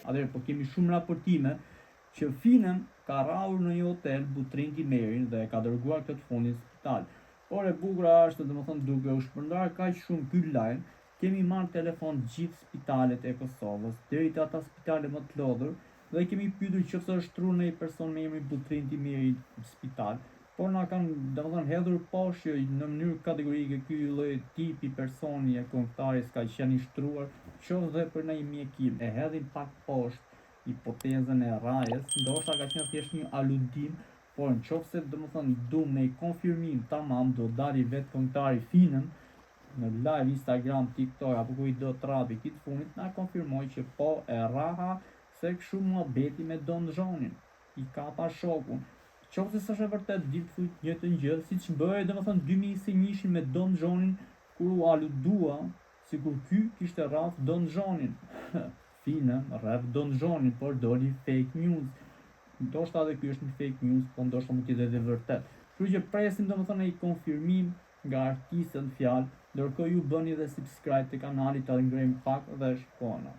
Atëherë po kemi shumë raportime që Finën ka rrahur në një hotel Butrin Timerin dhe ka dërguar këtë fundin në spital. Por e bukur është, domethënë, duke u shpërndar kaq shumë ky lajm, kemi marrë telefon gjithë spitalet e Kosovës, deri te ata spitale më të lodhur, dhe kemi pyetur nëse është shtrur në një person me emrin Butrin Timiri në spital. Por na kanë, domethënë, hedhur poshtë në mënyrë kategorike ky lloj tipi personi e kontraktarit ka qenë i shtruar, qoftë dhe për ndonjë mjekim. E hedhin pak poshtë hipotezën e rrajës, ndoshta ka qenë thjesht një aludim, por nëse domethënë duam me konfirmim tamam, do dali vetë kontraktari Finën në live Instagram, TikTok apo ku i do të rapi këtë fundit, na konfirmoj që po e rraha se kështu muhabeti me Don Zhonin, i kapa shokun. Qoftë se është e vërtet ditë thujt njëjtën gjë, siç bëhej domethënë 2021 me Don Zhonin, kur u aludua sikur ky kishte rraf Don Zhonin. Fina rraf Don Zhonin, por doli fake news. Ndoshta edhe ky është një fake news, po ndoshta mund të jetë edhe vërtet. Kështu që presim domethënë ai konfirmim nga artistët në fjalë, ndërkohë ju bëni edhe subscribe te kanali ta ngrejmë pak dhe shkona.